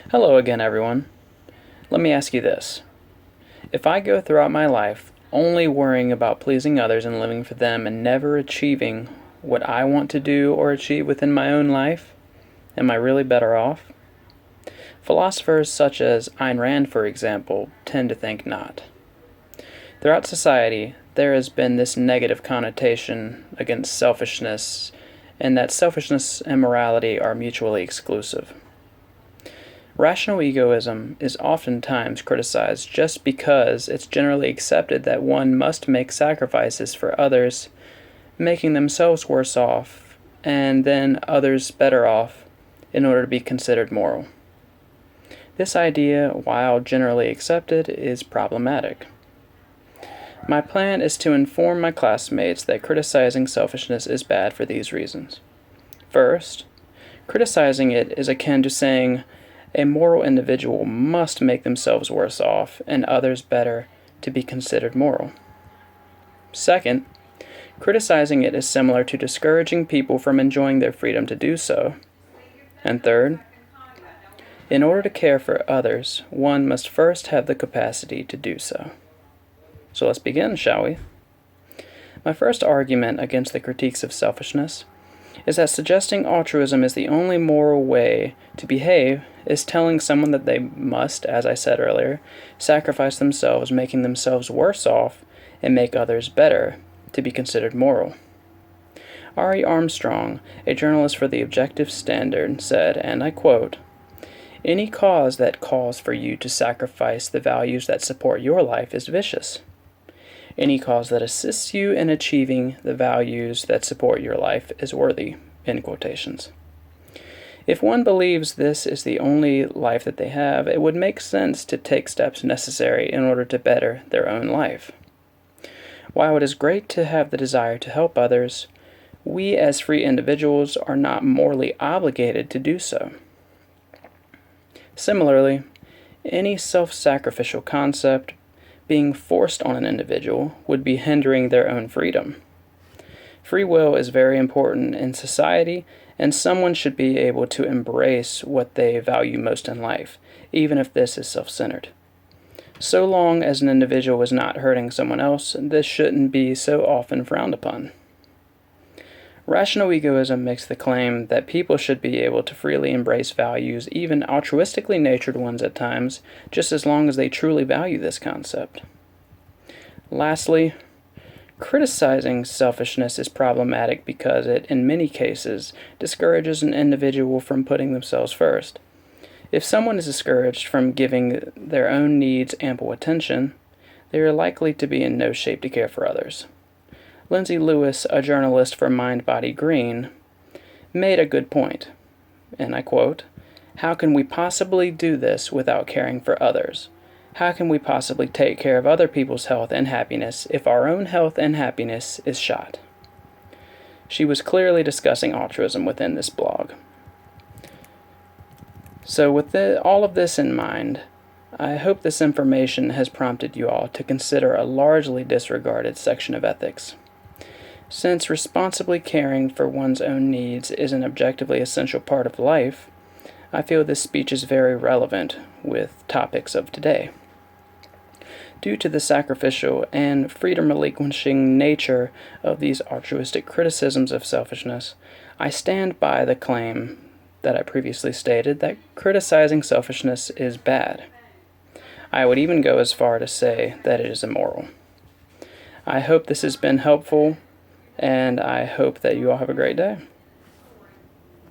Hello again, everyone. Let me ask you this. If I go throughout my life only worrying about pleasing others and living for them and never achieving what I want to do or achieve within my own life, am I really better off? Philosophers such as Ayn Rand, for example, tend to think not. Throughout society, there has been this negative connotation against selfishness, and that selfishness and morality are mutually exclusive. Rational egoism is oftentimes criticized just because it's generally accepted that one must make sacrifices for others, making themselves worse off, and then others better off, in order to be considered moral. This idea, while generally accepted, is problematic. My plan is to inform my classmates that criticizing selfishness is bad for these reasons. First, criticizing it is akin to saying, a moral individual must make themselves worse off and others better to be considered moral. Second, criticizing it is similar to discouraging people from enjoying their freedom to do so. And third, in order to care for others, one must first have the capacity to do so. So let's begin, shall we? My first argument against the critiques of selfishness is that suggesting altruism is the only moral way to behave is telling someone that they must, as I said earlier, sacrifice themselves, making themselves worse off, and make others better to be considered moral. R.E. Armstrong, a journalist for the Objective Standard, said, and I quote, "Any cause that calls for you to sacrifice the values that support your life is vicious. Any cause that assists you in achieving the values that support your life is worthy." End quotations. If one believes this is the only life that they have, it would make sense to take steps necessary in order to better their own life. While it is great to have the desire to help others, we as free individuals are not morally obligated to do so. Similarly, any self-sacrificial concept being forced on an individual would be hindering their own freedom. Free will is very important in society, and someone should be able to embrace what they value most in life, even if this is self-centered. So long as an individual is not hurting someone else, this shouldn't be so often frowned upon. Rational egoism makes the claim that people should be able to freely embrace values, even altruistically natured ones at times, just as long as they truly value this concept. Lastly, criticizing selfishness is problematic because it, in many cases, discourages an individual from putting themselves first. If someone is discouraged from giving their own needs ample attention, they are likely to be in no shape to care for others. Lindsay Lewis, a journalist for Mind Body Green, made a good point, and I quote, "How can we possibly do this without caring for others? How can we possibly take care of other people's health and happiness if our own health and happiness is shot?" She was clearly discussing altruism within this blog. So with all of this in mind, I hope this information has prompted you all to consider a largely disregarded section of ethics. Since responsibly caring for one's own needs is an objectively essential part of life, I feel this speech is very relevant with topics of today. Due to the sacrificial and freedom-relinquishing nature of these altruistic criticisms of selfishness, I stand by the claim that I previously stated that criticizing selfishness is bad. I would even go as far to say that it is immoral. I hope this has been helpful, and I hope that you all have a great day.